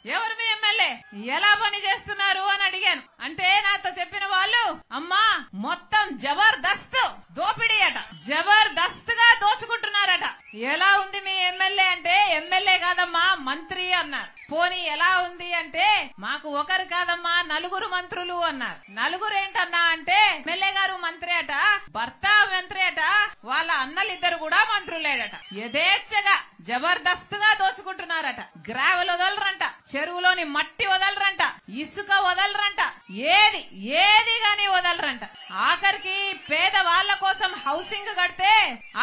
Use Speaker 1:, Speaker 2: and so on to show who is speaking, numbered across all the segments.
Speaker 1: ఎవరు మీ ఎమ్మెల్యే, ఎలా పని చేస్తున్నారు అని అడిగాను. అంటే నాతో చెప్పిన వాళ్ళు, అమ్మా మొత్తం జబర్దస్త్ దోపిడీ అట, జబర్దస్త్ గా దోచుకుంటున్నారట. ఎలా ఉంది మీ ఎమ్మెల్యే అంటే, ఎమ్మెల్యే కాదమ్మా మంత్రి అన్నారు. పోనీ ఎలా ఉంది అంటే, మాకు ఒకరు కాదమ్మా నలుగురు మంత్రులు అన్నారు. నలుగురు ఏంటన్నా అంటే, ఎమ్మెల్యే గారు మంత్రి అట, భర్త మంత్రి అట, వాళ్ళ అన్నలిద్దరు కూడా మంత్రులేడట. యథేచ్ఛగా జబర్దస్త్ గా దోచుకుంటున్నారట. గ్రావెల్ వదలరంట, చెరువులోని మట్టి వదలరంట, ఇసుక వదలరంట, ఏది గాని వదలరంట. ఆఖరికి పేద వాళ్ల కోసం హౌసింగ్ కడితే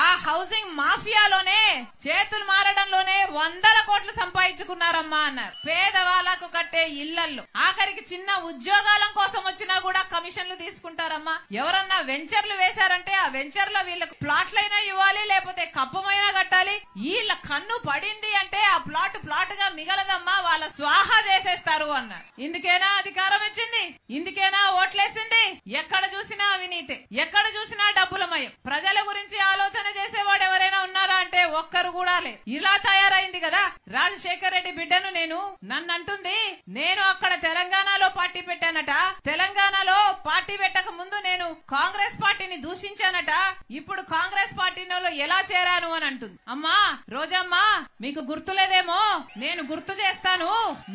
Speaker 1: ఆ హౌసింగ్ మాఫియాలోనే చేతులు మారడంలోనే 100 కోట్లు సంపాదించుకున్నారమ్మా అన్నారు. పేదవాళ్లకు కట్టే ఇళ్లల్లో ఆఖరికి చిన్న ఉద్యోగాల కోసం వచ్చినా కూడా కమిషన్లు తీసుకుంటారమ్మా. ఎవరన్నా వెంచర్లు వేశారంటే ఆ వెంచర్ లో వీళ్ళకి ప్లాట్లైనా ఇవ్వాలి, లేకపోతే కప్పమైనా కట్టాలి. వీళ్ళ కన్ను పడింది అంటే ఆ ప్లాట్ గా మిగలదమ్మా, వాళ్ళ స్వాహా చేసేస్తారు అన్నారు. ఇందుకేనా అధికారం ఇచ్చింది, ఇందుకేనా ఓట్లేసింది. ఎక్కడ చూసినా అవినీతి, ఎక్కడ చూసినా డబ్బులమయం. ప్రజల గురించి ఆలోచన చేసేవాడు ఎవరైనా ఉన్నారా అంటే ఒక్కరు కూడా లేదు. ఇలా తయారైంది కదా. రాజశేఖర్ రెడ్డి బిడ్డను నన్ను అంటుంది, నేను అక్కడ తెలంగాణలో పార్టీ పెట్టానట, తెలంగాణలో పార్టీ పెట్టక ముందు నేను కాంగ్రెస్ పార్టీని దూషించానట, ఇప్పుడు కాంగ్రెస్ పార్టీలో ఎలా చేరాను అని అంటుంది. అమ్మా రోజమ్మా, మీకు గుర్తులేదేమో, నేను గుర్తు చేస్తాను.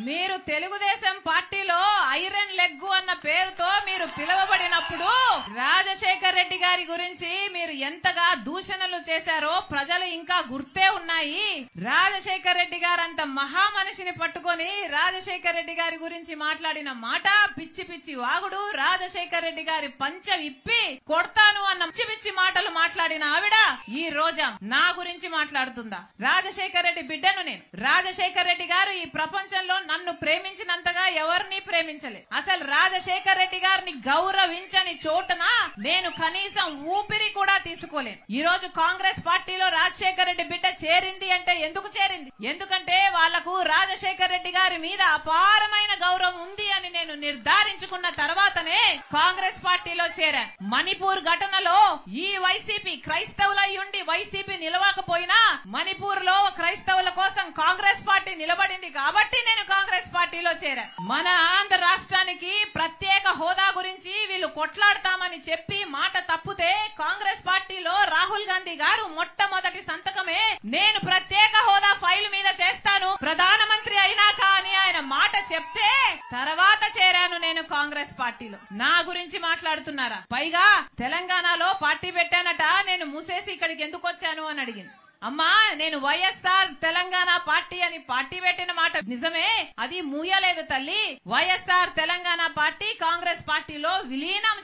Speaker 1: మీరు తెలుగుదేశం పార్టీలో ఐరన్ లెగ్ అన్న పేరుతో మీరు పిలువబడినప్పుడు రాజశేఖర్ రెడ్డి గారి గురించి మీరు ఎంతగా దూషణలు చేశారో ప్రజలు ఇంకా గుర్తే ఉన్నాయి. రాజశేఖర్ రెడ్డి గారంత మహా మనిషిని పట్టుకొని రాజశేఖర్ రెడ్డి గారి గురించి మాట్లాడిన మాట పిచ్చి పిచ్చి వాగుడు. రాజశేఖర్ రెడ్డి గారి పంచ విప్పి కొడతాను అన్న పిచ్చి పిచ్చి మాటలు మాట్లాడిన ఆవిడ ఈ రోజా నా గురించి మాట్లాడుతుందా? రాజశేఖర్ రెడ్డి బిడ్డను నేను. రాజశేఖర్ రెడ్డి గారు ఈ ప్రపంచంలో నన్ను ప్రేమించినంతగా ఎవరిని ప్రేమించలేదు. అసలు రాజశేఖర్ రెడ్డి గారిని గౌరవించని చోటున నేను కనీసం ఊపిరి కూడా తీసుకోలేను. ఈ రోజు కాంగ్రెస్ పార్టీలో రాజశేఖర్ రెడ్డి బిడ్డ చేరింది అంటే ఎందుకు చేరింది? ఎందుకంటే వాళ్లకు రాజశేఖర్ రెడ్డి గారి మీద అపారమైన గౌరవం ఉంది అని నేను నిర్ధారించుకున్న తర్వాతనే కాంగ్రెస్ పార్టీలో చేరాను. మణిపూర్ ఘటనలో ఈ వైసీపీ క్రైస్తవులై ఉండి వైసీపీ నిలవకపోయినా మణిపూర్ లో క్రైస్తవుల కోసం కాంగ్రెస్ పార్టీ నిలబడింది కాబట్టి నేను కాంగ్రెస్ పార్టీలో చేరాను. మన ఆంధ్ర రాష్ట్రానికి ప్రత్యేక హోదా గురించి వీళ్ళు కొట్లాడతామని చెప్పి మాట తప్పితే కాంగ్రెస్ పార్టీలో రాహుల్ గాంధీ గారు మొట్టమొదటి సంతకమే నేను ప్రత్యేక హోదా ఫైల్ మీద చేస్తాను ప్రధానమంత్రి అయినాక అని ఆయన మాట చెప్తే తర్వాత చేరాను నేను కాంగ్రెస్ పార్టీలో. నా గురించి మాట్లాడుతున్నారా? పైగా తెలంగాణలో పార్టీ పెట్టానట, నేను మూసేసి ఇక్కడికి ఎందుకు వచ్చాను అని అడిగింది. అమ్మా నేను వైఎస్ఆర్ తెలంగాణ పార్టీ అని పార్టీ పెట్టిన మాట నిజమే, అది మూయలేదు తల్లి. వైఎస్ఆర్ తెలంగాణ పార్టీ కాంగ్రెస్ పార్టీలో విలీనం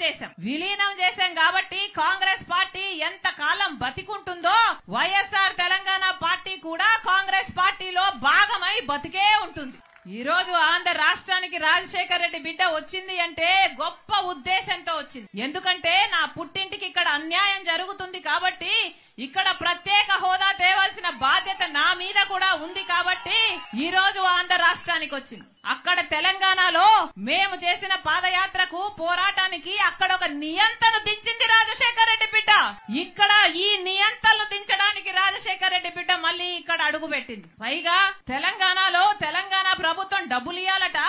Speaker 1: చేశాం కాబట్టి కాంగ్రెస్ పార్టీ ఎంత కాలం బతికుంటుందో వైఎస్ఆర్ తెలంగాణ పార్టీ కూడా కాంగ్రెస్ పార్టీలో భాగమై బతికే ఉంటుంది. ఈ రోజు ఆంధ్ర రాష్ట్రానికి రాజశేఖర్ రెడ్డి బిడ్డ వచ్చింది అంటే గొప్ప ఉద్దేశంతో వచ్చింది. ఎందుకంటే నా పుట్టింటికి ఇక్కడ అన్యాయం జరుగుతుంది కాబట్టి ఇక్కడ ప్రత్యేక హోదా తేవాల్సిన బాధ్యత నా మీద కూడా ఉంది కాబట్టి ఈ రోజు ఆంధ్ర రాష్ట్రానికి వచ్చింది. అక్కడ తెలంగాణలో మేము చేసిన పాదయాత్రకు పోరాటానికి అక్కడ ఒక నియంతను దించింది రాజశేఖర్ రెడ్డి బిడ్డ. ఇక్కడ ఈ నియంతను దించడానికి రాజశేఖర్ రెడ్డి బిడ్డ మళ్ళీ ఇక్కడ అడుగు పెట్టింది. పైగా తెలంగాణలో తెలంగాణ ప్రభుత్వం డబ్బులు ఇయ్యాలట,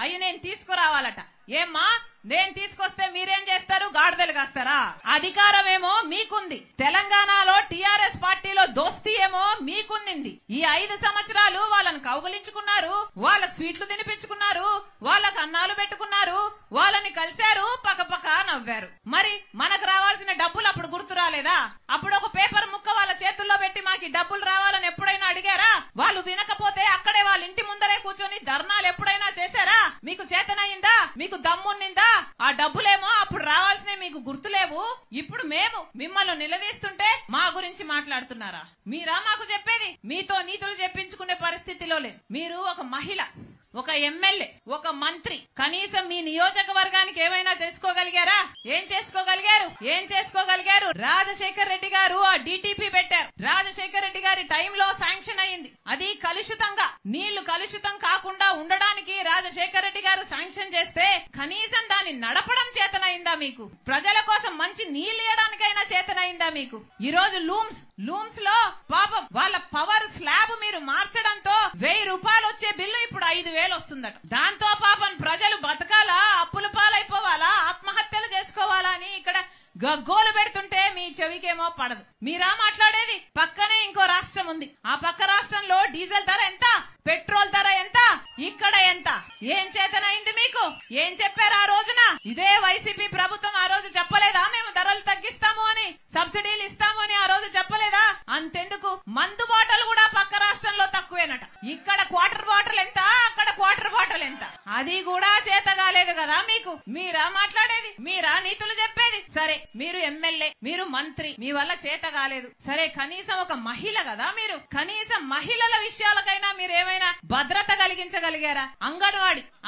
Speaker 1: అవి నేను తీసుకురావాలట. ఏమ్మా నేను తీసుకొస్తే మీరేం చేస్తారు? గాడిదలు కాస్తారా? అధికారం ఏమో మీకుంది, తెలంగాణలో టీఆర్ఎస్ పార్టీలో దోస్తీ ఏమో మీకుంది. ఈ 5 సంవత్సరాలు వాళ్ళని కౌగులించుకున్నారు, వాళ్ళ స్వీట్లు తినిపించుకున్నారు, వాళ్ళకు అన్నాలు పెట్టుకున్నారు, వాళ్ళని కలిశారు, పక్కపక్క నవ్వారు. మరి మనకు రావాల్సిన డబ్బులు అప్పుడు గుర్తు రాలేదా? అప్పుడు ఒక పేపర్ ముక్క వాళ్ళ చేతుల్లో పెట్టి మాకు డబ్బులు రావాలని ఎప్పుడైనా అడిగారా? వాళ్ళు వినకపోతే అక్కడే వాళ్ళ ఇంటి ముందరే కూర్చొని ధర్నాలు ఎప్పుడైనా చేశారా? మీకు చేతనయిందా? మీకు దమ్మున్నిందా? ఆ డబ్బులేమో అప్పుడు రావాల్సినవి మీకు గుర్తులేవు. ఇప్పుడు మేము మిమ్మల్ని నిలదీస్తుంటే మా గురించి మాట్లాడుతున్నారా? మీరా మాకు చెప్పేది? మీతో నీతులు చెప్పించుకునే పరిస్థితిలో లేదు. మీరు ఒక మహిళ, ఒక ఎమ్మెల్యే, ఒక మంత్రి. కనీసం మీ నియోజకవర్గానికి ఏమైనా చేసుకోగలిగారా? ఏం చేసుకోగలిగారు? రాజశేఖర్ రెడ్డి గారు ఆ డిటిపి పెట్టారు. రాజశేఖర్ రెడ్డి గారి టైంలో శాంక్షన్ అయింది. అది కలుషితంగా, నీళ్లు కలుషితం కాకుండా ఉండడానికి రాజశేఖర్ రెడ్డి గారు శాంక్షన్ చేస్తే కనీసం దాన్ని నడపడం చేతనైందా మీకు? ప్రజల కోసం మంచి నీళ్లు ఇవ్వడానికైనా చేతనైందా మీకు? ఈ రోజు లూమ్స్ లో పాపం వాళ్ళ పవర్ స్లాబ్ మీరు మార్చడంతో 1000 రూపాయలు వచ్చే బిల్లు ఇప్పుడు 5000 వస్తుందట. దాంతో పాపం ప్రజలు బతకాలా, అప్పుల పాలైపోవాలా, ఆత్మహత్యలు చేసుకోవాలా అని ఇక్కడ గగ్గోలు పెడుతుంటే మీ చెవికేమో పడదు. మీరా మాట్లాడేది? పక్కనే ఇంకో రాష్ట్రం ఉంది. ఆ పక్క రాష్ట్రంలో డీజిల్ ధర ఎంత, పెట్రోల్ ధర ఎంత, ఇక్కడ ఎంత? ఏం చేతనైంది మీకు? ఏం చెప్పారు ఆ రోజున? ఇదే వైసీపీ ప్రభుత్వం ఆ రోజు చెప్పలేదా మేము ధరలు తగ్గిస్తాము అని, సబ్సిడీలు ఇస్తాము అని ఆ రోజు చెప్పలేదా? అంతెందుకు, మందు బాటలు కూడా పక్క రాష్ట్రంలో తక్కువేనట. ఇక్కడ క్వార్టర్ బాటిల్ ఎంత, అక్కడ క్వార్టర్ బాటిల్ ఎంత? అది కూడా చేత కాలేదు కదా మీకు? మీరా మాట్లాడేది? మీరా నీతులు చెప్పేది? సరే, మీరు ఎమ్మెల్యే, మీరు మంత్రి, మీ వల్ల చేత కాలేదు. సరే, కనీసం ఒక మహిళ కదా మీరు, కనీసం మహిళల విషయాలకైనా మీరు ఏమైనా భద్రత కలిగించగలిగారా?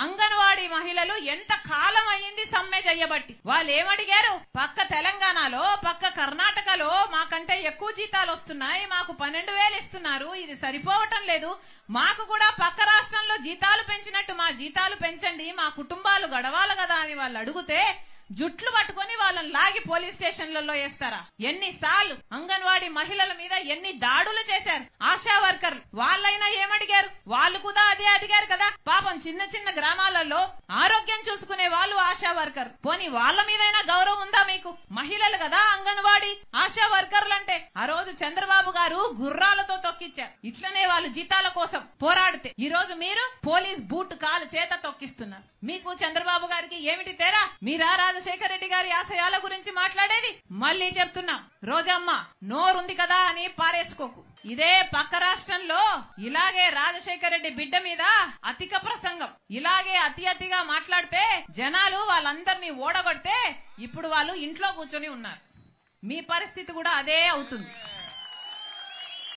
Speaker 1: అంగన్వాడీ మహిళలు ఎంత కాలం అయ్యింది సమ్మె చెయ్యబట్టి. వాళ్ళు ఏమడిగారు? పక్క తెలంగాణలో, పక్క కర్ణాటకలో మాకంటే ఎక్కువ జీతాలు వస్తున్నాయి, మాకు 12,000 ఇస్తున్నారు, ఇది సరిపోవటం లేదు, మాకు కూడా పక్క రాష్ట్రంలో జీతాలు పెంచినట్టు మా జీతాలు పెంచండి, మా కుటుంబాలు గడవాలి కదా అని వాళ్ళు అడిగితే జుట్లు పట్టుకుని వాళ్ళని లాగి పోలీస్ స్టేషన్లలో వేస్తారా? ఎన్నిసార్లు అంగన్వాడీ మహిళల మీద ఎన్ని దాడులు చేశారు ఆశా వర్కర్లు. వాళ్ళైనా ఏమడిగారు? వాళ్ళు కూడా అదే అడిగారు కదా. పాపం చిన్న గ్రామాలలో ఆరోగ్యం చూసుకునే వాళ్ళు ఆశా వర్కర్. పోనీ వాళ్ళ మీదైనా గౌరవం ఉందా మీకు? మహిళలు కదా అంగన్వాడీ ఆశా వర్కర్లు అంటే. ఆ రోజు చంద్రబాబు గారు గుర్రాలతో తొక్కిచ్చారు. ఇట్లనే వాళ్ళు జీతాల కోసం పోరాడితే ఈ రోజు మీరు పోలీస్ బూట్ కాలు చేత తొక్కిస్తున్నారు. మీకు చంద్రబాబు గారికి ఏమిటి తేడా? మీరా రాజశేఖర్ రెడ్డి గారి ఆశయాల గురించి మాట్లాడేది? మళ్ళీ చెప్తున్నా, రోజమ్మ నోరుంది కదా అని పారేసుకోకు. ఇదే పక్క రాష్ట్రంలో ఇలాగే రాజశేఖర్ రెడ్డి బిడ్డ మీద అధిక ప్రసంగం, ఇలాగే అతిగా మాట్లాడితే జనాలు వాళ్ళందరినీ ఓడగొడితే ఇప్పుడు వాళ్ళు ఇంట్లో కూర్చొని ఉన్నారు. మీ పరిస్థితి కూడా అదే అవుతుంది.